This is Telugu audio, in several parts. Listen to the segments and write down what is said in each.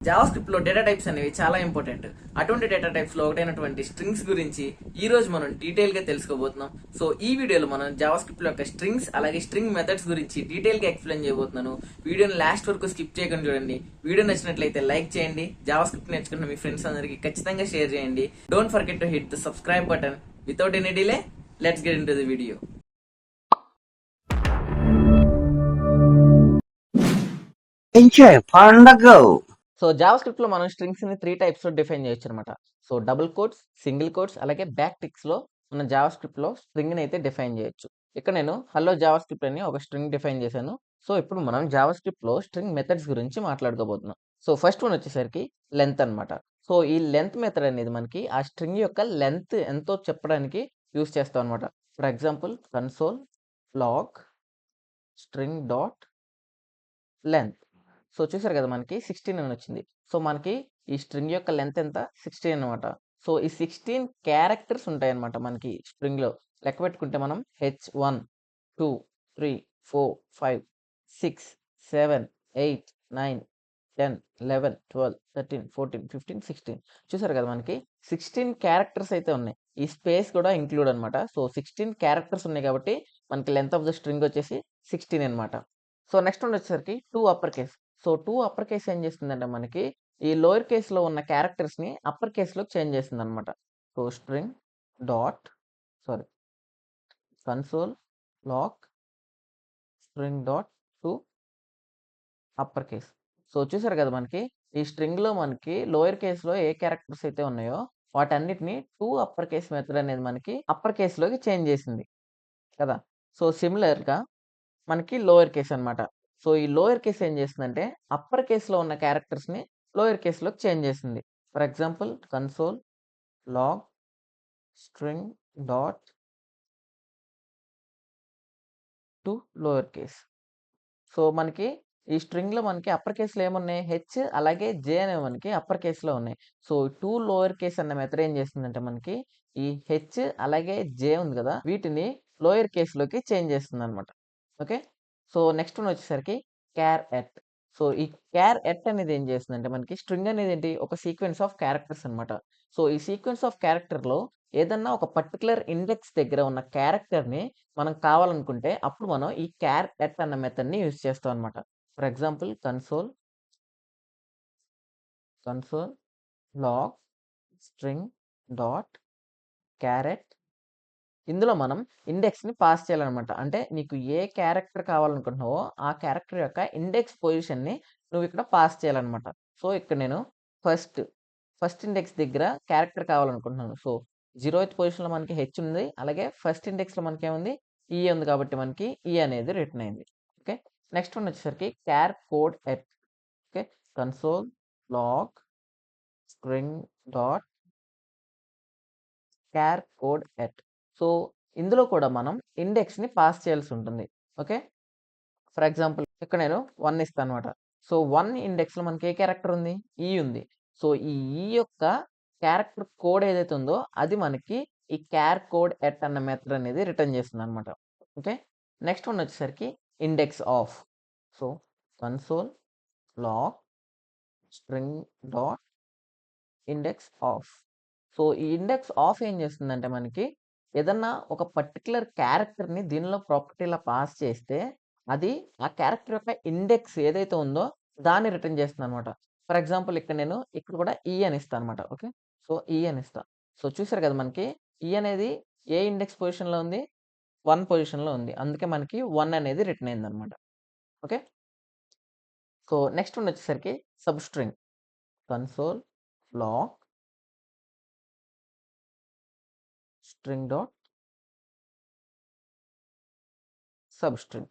జావాస్క్రిప్ట్ లో డేటా టైప్స్ అనేవి చాలా ఇంపార్టెంట్. అటువంటి డేటా టైప్స్ లో ఒకటైనటువంటి స్ట్రింగ్స్ గురించి ఈ రోజు మనం డీటెయిల్ గా తెలుసుకోబోతున్నాం. సో ఈ వీడియోలో మనం జావాస్క్రిప్ట్ యొక్క స్ట్రింగ్స్ అలాగే స్ట్రింగ్ మెథడ్స్ గురించి డీటెయిల్ గా ఎక్స్ప్లెయిన్ చేయబోతున్నాను. వీడియోని లాస్ట్ వరకు స్కిప్ చేయకుండా చూడండి. వీడియో నచ్చినట్లయితే లైక్ చేయండి. జావాస్క్రిప్ట్ నేర్చుకున్న మీ ఫ్రెండ్స్ అందరికి ఖచ్చితంగా షేర్ చేయండి. Don't forget to hit the subscribe button. Without any delay, let's get in to the video. Enjoy పండగ. సో జావాస్క్రిప్ట్ లో మనం స్ట్రింగ్స్ ని 3 టైప్స్ లో డిఫైన్ చేయొచ్చు అనమాట. So double quotes, single quotes అలాగే బ్యాక్ టిక్స్ లో మనం జావాస్క్రిప్ట్ లో స్ట్రింగ్ ని అయితే డిఫైన్ చేయొచ్చు. ఇక్కడ నేను హలో జావాస్క్రిప్ట్ అని ఒక స్ట్రింగ్ డిఫైన్ చేశాను. సో ఇప్పుడు మనం జావాస్క్రిప్ట్ లో స్ట్రింగ్ మెథడ్స్ గురించి మాట్లాడుకోబోతున్నాం. సో ఫస్ట్ వన్ వచ్చేసరికి లెంత్ అన్నమాట. సో ఈ లెంత్ మెథడ్ అనేది మనకి ఆ స్ట్రింగ్ యొక్క లెంత్ ఎంతో చెప్పడానికి యూస్ చేస్తాం అనమాట. For example console log string dot length. So చూసారు కదా మనకి 16 అని వచ్చింది. సో మనకి ఈ స్ట్రింగ్ యొక్క లెంత్ ఎంత 16 అనమాట. సో ఈ 16 క్యారెక్టర్స్ ఉంటాయి అనమాట మనకి స్ట్రింగ్ లో. లెక్క పెట్టుకుంటే మనం h1 2 3 4 5 6 7 8 9 10 11 12 13 14 15 16 చూసారు కదా మనకి 16 క్యారెక్టర్స్ అయితే ఉన్నాయి. ఈ స్పేస్ కూడా ఇంక్లూడ్ అనమాట. సో 16 క్యారెక్టర్స్ ఉన్నాయి కాబట్టి మనకి లెంత్ ఆఫ్ ద స్ట్రింగ్ వచ్చేసి 16 అనమాట. సో నెక్స్ట్ వన్ వచ్చేసరికి 2 upper case. So 2 upper case ఏం చేస్తుందంటే మనకి ఈ లోయర్ కేస్‌లో ఉన్న క్యారెక్టర్స్‌ని అప్పర్ కేస్‌లోకి చేంజ్ చేస్తుందన్నమాట. So string dot sorry console log string dot to upper case. So చూసారు కదా మనకి ఈ స్ట్రింగ్‌లో మనకి లోయర్ కేస్‌లో ఏ క్యారెక్టర్స్ అయితే ఉన్నాయో వాటన్నిటిని 2 అప్పర్ కేస్ మెథడ్ అనేది మనకి అప్పర్ కేస్‌లోకి చేంజ్ చేసింది కదా! సో సిమిలర్‌గా మనకి లోయర్ కేస్ అన్నమాట. సో ఈ లోయర్ కేస్ ఏం చేస్తుందంటే అప్పర్ కేస్‌లో ఉన్న క్యారెక్టర్స్‌ని లోయర్ కేస్‌లోకి చేంజ్ చేసింది. For example console log string dot to lower case. So మనకి ఈ స్ట్రింగ్‌లో మనకి అప్పర్ కేస్‌లో ఏమున్నాయి? హెచ్ అలాగే జే అనేవి మనకి అప్పర్ కేస్‌లో ఉన్నాయి. సో 2 లోయర్ కేస్ అన్న మెథడ్ ఏం చేస్తుందంటే మనకి ఈ హెచ్ అలాగే జే ఉంది కదా! వీటిని లోయర్ కేస్‌లోకి చేంజ్ చేస్తుందన్నమాట. ఓకే. సో నెక్స్ట్ వన్ వచ్చేసరికి క్యార్ ఎట్. సో ఈ క్యార్ ఎట్ అనేది ఏం చేస్తుందంటే మనకి స్ట్రింగ్ అనేది ఏంటి? ఒక సీక్వెన్స్ ఆఫ్ క్యారెక్టర్స్ అన్నమాట. సో ఈ సీక్వెన్స్ ఆఫ్ క్యారెక్టర్‌లో ఏదన్నా ఒక పర్టిక్యులర్ ఇండెక్స్ దగ్గర ఉన్న క్యారెక్టర్‌ని మనం కావాలనుకుంటే అప్పుడు మనం ఈ క్యార్ ఎట్ అన్న మెథడ్‌ని యూజ్ చేస్తాం అన్నమాట. For example console log string dot char at. ఇందులో మనం ఇండెక్స్‌ని పాస్ చేయాలనమాట. అంటే నీకు ఏ క్యారెక్టర్ కావాలనుకుంటున్నావో ఆ క్యారెక్టర్ యొక్క ఇండెక్స్ పొజిషన్‌ని నువ్వు ఇక్కడ పాస్ చేయాలనమాట. సో ఇక్కడ నేను ఫస్ట్, ఫస్ట్ ఇండెక్స్ దగ్గర క్యారెక్టర్ కావాలనుకుంటున్నాను. సో 0th పొజిషన్‌లో మనకి హెచ్ ఉంది. అలాగే ఫస్ట్ ఇండెక్స్‌లో మనకేముంది? ఈ ఉంది కాబట్టి మనకి ఈ అనేది రిటర్న్ అయింది. ఓకే. నెక్స్ట్ వన్ వచ్చేసరికి char code at. Okay. Console log string dot char code at. So ఇందులో కూడా మనం ఇండెక్స్‌ని పాస్ చేయాల్సి ఉంటుంది. ఓకే. ఫర్ ఎగ్జాంపుల్ ఇక్కడ నేను 1 ఇస్తానన్నమాట. సో 1 ఇండెక్స్‌లో మనకి ఏ క్యారెక్టర్ ఉంది? ఈ ఉంది. సో ఈ యొక్క క్యారెక్టర్ కోడ్ ఏదైతే ఉందో అది మనకి ఈ క్యార్ కోడ్ ఎట్ అన్న మెథడ్ అనేది రిటర్న్ చేస్తుందన్నమాట. ఓకే. నెక్స్ట్ వన్ వచ్చేసరికి index of. So console log string dot index of. So ఈ ఇండెక్స్ ఆఫ్ ఏం చేస్తుందంటే మనకి ఏదన్నా ఒక పర్టిక్యులర్ క్యారెక్టర్‌ని దీనిలో ప్రాపర్టీలా పాస్ చేస్తే అది ఆ క్యారెక్టర్ యొక్క ఇండెక్స్ ఏదైతే ఉందో దాన్ని రిటర్న్ చేస్తుందన్నమాట. ఫర్ ఎగ్జాంపుల్ ఇక్కడ కూడా ఈ అని ఇస్తానన్నమాట. ఓకే. సో ఈ అని ఇస్తా. సో చూసారు కదా మనకి ఈ అనేది ఏ ఇండెక్స్ పొజిషన్‌లో ఉంది? 1 పొజిషన్‌లో ఉంది. అందుకే మనకి 1 అనేది రిటర్న్ అయిందన్నమాట. ఓకే. సో నెక్స్ట్ వన్ వచ్చేసరికి substring. Console log string dot substring.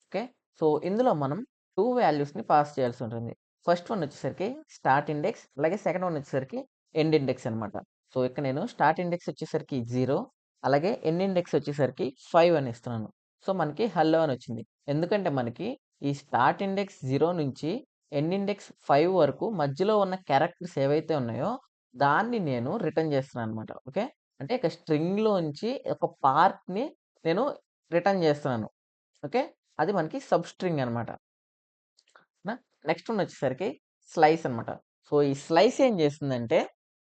Okay. So ఇందులో మనం 2 వాల్యూస్‌ని పాస్ చేయాల్సి ఉంటుంది. ఫస్ట్ వన్ వచ్చేసరికి స్టార్ట్ ఇండెక్స్ అలాగే సెకండ్ వన్ వచ్చేసరికి ఎండ్ ఇండెక్స్ అనమాట. సో ఇక్కడ నేను స్టార్ట్ ఇండెక్స్ వచ్చేసరికి 0 అలాగే ఎండ్ ఇండెక్స్ వచ్చేసరికి 5 అని ఇస్తున్నాను. సో మనకి హల్లో అని వచ్చింది. ఎందుకంటే మనకి ఈ స్టార్ట్ ఇండెక్స్ 0 నుంచి ఎండ్ ఇండెక్స్ 5 వరకు మధ్యలో ఉన్న క్యారెక్టర్స్ ఏవైతే ఉన్నాయో దాన్ని నేను రిటర్న్ చేస్తున్నాను అనమాట. ఓకే. అంటే ఇక స్ట్రింగ్‌లోంచి ఒక పార్ట్‌ని నేను రిటర్న్ చేస్తున్నాను. ఓకే. అది మనకి సబ్‌స్ట్రింగ్ అనమాట. నెక్స్ట్ వన్ వచ్చేసరికి స్లైస్ అనమాట. సో, ఈ స్లైస్ ఏం చేస్తుందంటే,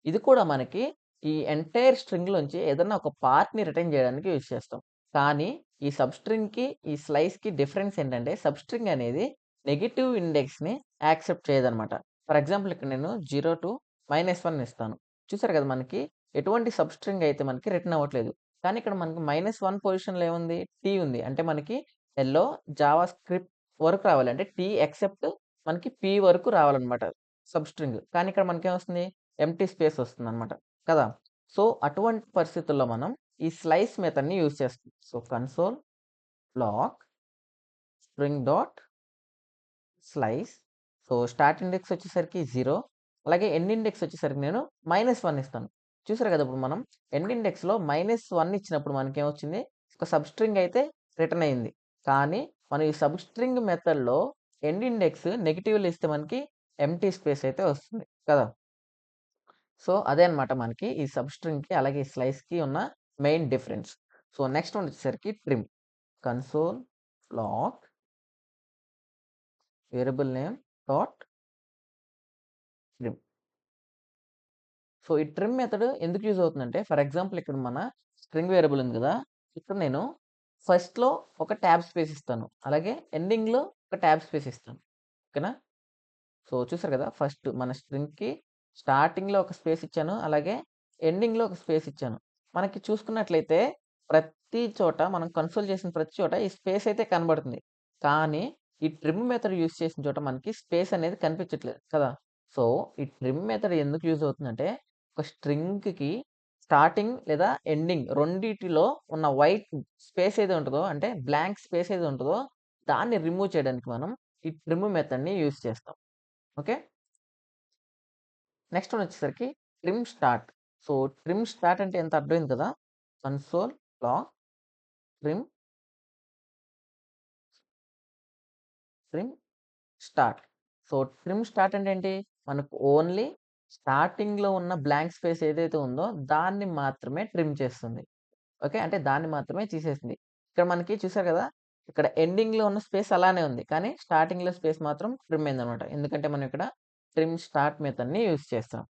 ఇది కూడా మనకి ఈ ఎంటైర్ స్ట్రింగ్‌లోంచి ఏదన్నా ఒక పార్ట్‌ని రిటర్న్ చేయడానికి యూజ్ చేస్తాం. కానీ ఈ సబ్‌స్ట్రింగ్‌కి, ఈ స్లైస్‌కి డిఫరెన్స్ ఏంటంటే, సబ్‌స్ట్రింగ్ అనేది నెగెటివ్ ఇండెక్స్‌ని యాక్సెప్ట్ చేయదనమాట. ఫర్ ఎగ్జాంపుల్ ఇక్కడ నేను 0-1 ఇస్తాను. చూసారు కదా! మనకి ఎటువంటి సబ్‌స్ట్రింగ్ అయితే మనకి రిటర్న్ అవ్వట్లేదు. కానీ ఇక్కడ మనకి -1 పొజిషన్‌లో ఏముంది? టీ ఉంది. అంటే మనకి ఎల్లో జావా స్క్రిప్ట్ వరకు రావాలి. అంటే టీ ఎక్సెప్ట్ మనకి పీ వరకు రావాలనమాట సబ్‌స్ట్రింగ్. కానీ ఇక్కడ మనకేమొస్తుంది? ఎంప్టీ స్పేస్ వస్తుందనమాట. కదా! సో, అటువంటి పరిస్థితుల్లో మనం ఈ స్లైస్ మెథడ్‌ని యూజ్ చేస్తాం. So, console log string dot slice. So, start index వచ్చేసరికి 0 అలాగే ఎండ్ ఇండెక్స్ వచ్చేసరికి నేను -1 ఇస్తాను. చూసారు కదా! ఇప్పుడు మనం ఎండ్ ఇండెక్స్‌లో -1 ఇచ్చినప్పుడు మనకేమొచ్చింది? ఒక సబ్‌స్ట్రింగ్ అయితే రిటర్న్ అయింది. కానీ మనం ఈ సబ్‌స్ట్రింగ్ మెథడ్‌లో ఎండ్ ఇండెక్స్ నెగెటివ్‌లో ఇస్తే మనకి ఎంప్టీ స్పేస్ అయితే వస్తుంది కదా! సో, అదే అన్నమాట మనకి ఈ సబ్‌స్ట్రింగ్‌కి అలాగే ఈ స్లైస్‌కి ఉన్న main difference. So, next one వచ్చేసరికి trim. Console log variable name dot trim. So, ఈ ట్రిమ్ మెథడ్ ఎందుకు యూజ్ అవుతుందంటే, ఫర్ ఎగ్జాంపుల్ ఇక్కడ మన స్ట్రింగ్ వేరియబుల్ ఉంది కదా! ఇక్కడ నేను ఫస్ట్‌లో ఒక ట్యాబ్ స్పేస్ ఇస్తాను. అలాగే ఎండింగ్‌లో ఒక ట్యాబ్ స్పేస్ ఇస్తాను. ఓకేనా? సో, చూసారు కదా! ఫస్ట్ మన స్ట్రింగ్‌కి స్టార్టింగ్‌లో ఒక స్పేస్ ఇచ్చాను. అలాగే ఎండింగ్‌లో ఒక స్పేస్ ఇచ్చాను. మనకి చూసుకున్నట్లయితే ప్రతి చోట మనం కన్సోల్ చేసిన ప్రతి చోట ఈ స్పేస్ అయితే కనబడుతుంది. కానీ ఈ ట్రిమ్ మెథడ్ యూజ్ చేసిన చోట మనకి స్పేస్ అనేది కనిపించట్లేదు కదా! సో, ఈ ట్రిమ్ మెథడ్ ఎందుకు యూజ్ అవుతుందంటే ఒక స్ట్రింగ్‌కి స్టార్టింగ్ లేదా ఎండింగ్ రెండిటిలో ఉన్న వైట్ స్పేస్ ఏది ఉంటదో అంటే బ్లాంక్ స్పేస్ ఏది ఉంటదో దాన్ని రిమూవ్ చేయడానికి మనం ఈ ట్రిమ్ మెథడ్‌ని యూజ్ చేస్తాం. ఓకే. నెక్స్ట్ వన్ వచ్చేసరికి trim start. So, trim start అంటే ఎంత అర్థమైంది కదా! Console log trim, trim start. So, trim start అంటే ఏంటి? మనకు ఓన్లీ స్టార్టింగ్‌లో ఉన్న బ్లాంక్ స్పేస్ ఏదైతే ఉందో దాన్ని మాత్రమే ట్రిమ్ చేస్తుంది. ఓకే. అంటే దాన్ని మాత్రమే తీసేసింది. ఇక్కడ మనకి చూసారు కదా! ఇక్కడ ఎండింగ్‌లో ఉన్న స్పేస్ అలానే ఉంది. కానీ స్టార్టింగ్‌లో స్పేస్ మాత్రం ట్రిమ్ అయిందనమాట. ఎందుకంటే మనం ఇక్కడ ట్రిమ్ స్టార్ట్ మెథడ్‌ని యూజ్ చేస్తాం.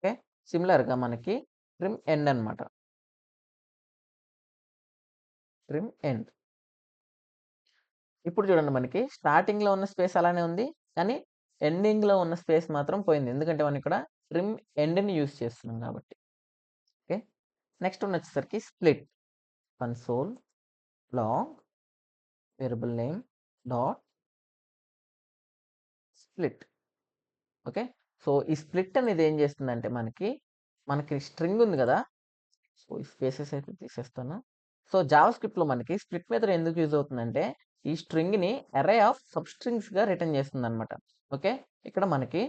ఓకే. సిమిలర్‌గా మనకి ట్రిమ్ ఎండ్ అనమాట. Trim end. ఇప్పుడు చూడండి మనకి స్టార్టింగ్‌లో ఉన్న స్పేస్ అలానే ఉంది. కానీ ఎండింగ్‌లో ఉన్న స్పేస్ మాత్రం పోయింది. ఎందుకంటే మనం ఇక్కడ ట్రిమ్ ఎండ్‌ని యూజ్ చేస్తున్నాం కాబట్టి. ఓకే. నెక్స్ట్ వన్ వచ్చేసరికి split. Console log variable name dot split. Okay. So, ఈ స్ప్లిట్ అనేది ఏం చేస్తుందంటే మనకి స్ట్రింగ్ ఉంది గదా! సో, ఈ స్పేసెస్ అయితే తీసేస్తాను. సో, జావా స్క్రిప్ట్‌లో మనకి స్ప్లిట్ మెథడ్ ఎందుకు యూజ్ అవుతుందంటే, ఈ స్ట్రింగ్‌ని అర్రే ఆఫ్ సబ్‌స్ట్రింగ్స్‌గా రిటర్న్ చేస్తుందనమాట. ఓకే. ఇక్కడ మనకి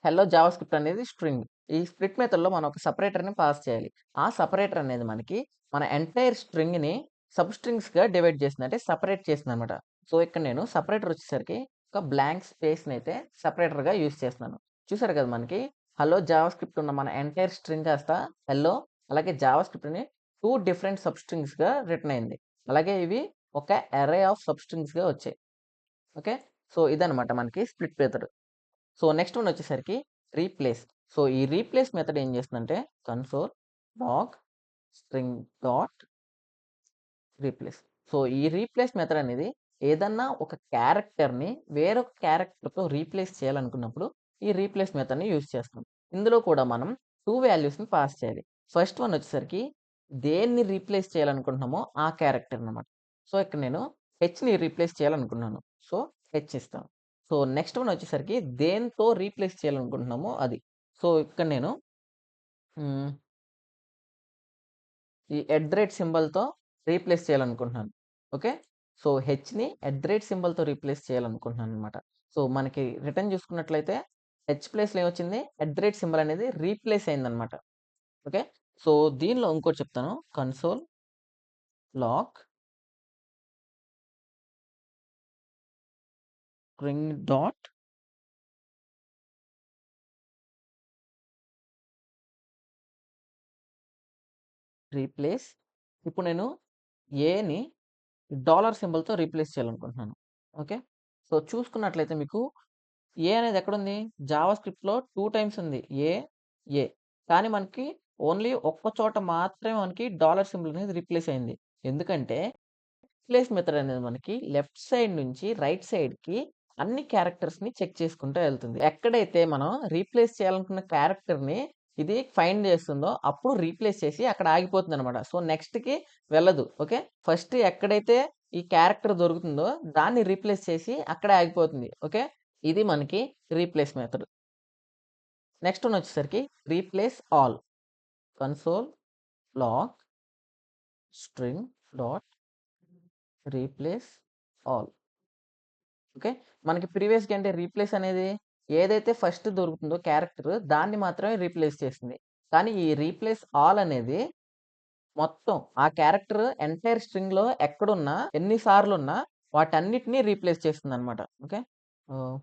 హెల్లో జావా స్క్రిప్ట్ అనేది స్ట్రింగ్. ఈ స్ప్లిట్ మెథడ్‌లో మనం ఒక సెపరేటర్‌ని పాస్ చేయాలి. ఆ సెపరేటర్ అనేది మనకి మన ఎంటైర్ స్ట్రింగ్‌ని సబ్‌స్ట్రింగ్స్‌గా డివైడ్ చేస్తుంది. అంటే సెపరేట్ చేస్తుందనమాట. సో, ఇక్కడ నేను సెపరేటర్ వచ్చేసరికి ఒక బ్లాంక్ స్పేస్‌నైతే సెపరేటర్‌గా యూజ్ చేస్తున్నాను. చూసారు కదా! మనకి హలో జావా స్క్రిప్ట్ ఉన్న మన ఎంటైర్ స్ట్రింగ్ కాస్త హెల్లో అలాగే జావా స్క్రిప్ట్‌ని 2 డిఫరెంట్ సబ్‌స్ట్రింగ్స్‌గా రిటర్న్ అయింది. అలాగే ఇవి ఒక అర్రే ఆఫ్ సబ్‌స్ట్రింగ్స్‌గా వచ్చాయి. ఓకే. సో, ఇదనమాట మనకి split method. So, next one వచ్చేసరికి రీప్లేస్. సో, ఈ రీప్లేస్ మెథడ్ ఏం చేస్తుందంటే console log string dot replace. So, ఈ రీప్లేస్ మెథడ్ అనేది ఏదన్నా ఒక క్యారెక్టర్‌ని వేరొక క్యారెక్టర్‌తో రీప్లేస్ చేయాలనుకున్నప్పుడు ఈ రీప్లేస్ మెథడ్‌ని యూజ్ చేస్తాం. ఇందులో కూడా మనం 2 వాల్యూస్‌ని పాస్ చేయాలి. ఫస్ట్ వన్ వచ్చేసరికి దేన్ని రీప్లేస్ చేయాలనుకుంటున్నామో ఆ క్యారెక్టర్ అన్నమాట. సో, ఇక్కడ నేను హెచ్‌ని రీప్లేస్ చేయాలనుకున్నాను. సో, హెచ్ ఇస్తాను. సో, నెక్స్ట్ వన్ వచ్చేసరికి దేనితో రీప్లేస్ చేయాలనుకుంటున్నామో అది. సో, ఇక్కడ నేను హ్మ్. ఈ ఎట్ ద రేట్ సింబల్‌తో రీప్లేస్ చేయాలనుకుంటున్నాను. ఓకే. సో, హెచ్‌ని ఎట్ ద రేట్ సింబల్‌తో రీప్లేస్ చేయాలనుకుంటున్నాననమాట. సో, మనకి రిటర్న్ చూసుకున్నట్లయితే హెచ్ ప్లేస్‌లో ఏమొచ్చింది? ఎట్ ద రేట్ సింబల్ అనేది రీప్లేస్ అయిందనమాట. ఓకే. సో, దీనిలో ఇంకోటి చెప్తాను. Console log string dot replace. ఇప్పుడు నేను ఏని డాలర్ సింబల్‌తో రీప్లేస్ చేయాలనుకుంటున్నాను. ఓకే. సో, చూసుకున్నట్లయితే మీకు ఏ అనేది ఎక్కడుంది? జావా స్క్రిప్ట్‌లో 2 టైమ్స్ ఉంది. ఏ. కానీ మనకి ఓన్లీ ఒక్క చోట మాత్రమే మనకి డాలర్ సింబల్ అనేది రీప్లేస్ అయింది. ఎందుకంటే రీప్లేస్ మెథడ్ అనేది మనకి లెఫ్ట్ సైడ్ నుంచి రైట్ సైడ్‌కి అన్ని క్యారెక్టర్స్‌ని చెక్ చేసుకుంటూ ఎళ్తుంది. ఎక్కడైతే మనం రీప్లేస్ చేయాలనుకున్న క్యారెక్టర్‌ని ఇది ఫైండ్ చేస్తుందో అప్పుడు రీప్లేస్ చేసి అక్కడ ఆగిపోతుందనమాట. సో, నెక్స్ట్‌కి వెళ్ళదు. ఓకే. ఫస్ట్ ఎక్కడైతే ఈ క్యారెక్టర్ దొరుకుతుందో దాన్ని రీప్లేస్ చేసి అక్కడే ఆగిపోతుంది. ఓకే. ఇది మనకి రీప్లేస్ మెథడ్. నెక్స్ట్ వన్ వచ్చేసరికి replace all. Console log string dot replace all. Okay. మనకి ప్రీవియస్‌గా అంటే రీప్లేస్ అనేది ఏదైతే ఫస్ట్ దొరుకుతుందో క్యారెక్టర్ దాన్ని మాత్రమే రీప్లేస్ చేసింది. కానీ ఈ రీప్లేస్ ఆల్ అనేది మొత్తం ఆ క్యారెక్టర్ ఎంటైర్ స్ట్రింగ్‌లో ఎక్కడున్నా, ఎన్ని సార్లున్నా వాటన్నిటిని రీప్లేస్ చేస్తుందనమాట. ఓకే. ఆహ్,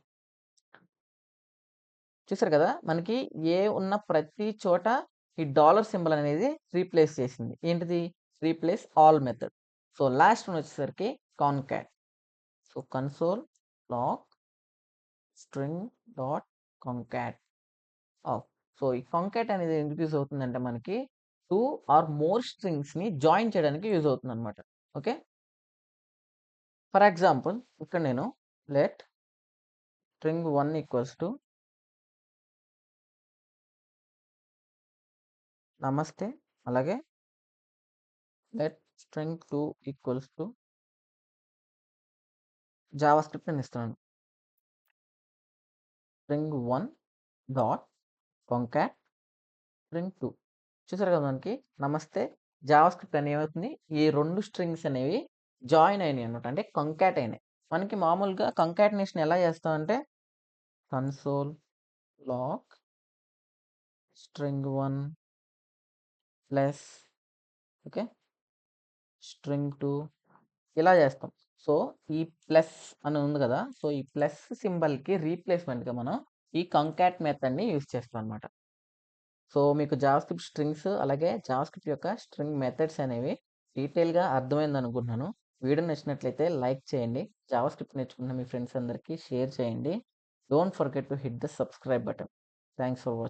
చూసారు కదా! మనకి ఏ ఉన్న ప్రతి చోట ఈ డాలర్ సింబల్ అనేది రీప్లేస్ చేసింది. ఏంటిది? Replace all method. So, last one వచ్చేసరికి concat. So, console log string dot concat of. So, ఈ కాంకాట్ అనేది ఎందుకు యూజ్ అవుతుందంటే మనకి 2 ఆర్ మోర్ స్ట్రింగ్స్‌ని జాయిన్ చేయడానికి యూజ్ అవుతుందనమాట. ఓకే. ఫర్ ఎగ్జాంపుల్ ఇక్కడ నేను లెట్ స్ట్రింగ్ 1 ఈక్వల్స్ టు నమస్తే. అలాగే let string 2 equals to JavaScript అని ఇస్తున్నాను. String 1 dot concat string 2. చూసారు కదా మనకి నమస్తే జావాస్క్రిప్ట్ అని ఏమవుతుంది? ఈ 2 స్ట్రింగ్స్ అనేవి జాయిన్ అయినాయి అనమాట. అంటే కంకాట్ అయినాయి. మనకి మామూలుగా కంకాటినేషన్ ఎలా చేస్తామంటే console log string 1 plus okay. String 2 ఇలా చేస్తాం. సో, ఈ ప్లస్ అని ఉంది కదా! సో, ఈ ప్లస్ సింబల్‌కి రీప్లేస్‌మెంట్‌గా మనం ఈ కంకాట్ మెథడ్‌ని యూజ్ చేస్తాం అనమాట. సో, మీకు జావాస్క్రిప్ట్ స్ట్రింగ్స్ అలాగే జావాస్క్రిప్ట్ యొక్క స్ట్రింగ్ మెథడ్స్ అనేవి డీటెయిల్‌గా అర్థమైందనుకుంటున్నాను. వీడియో నచ్చినట్లయితే లైక్ చేయండి. జావాస్క్రిప్ట్ నేర్చుకున్న మీ ఫ్రెండ్స్ అందరికీ షేర్ చేయండి. Don't forget to hit the subscribe button. Thanks for watching.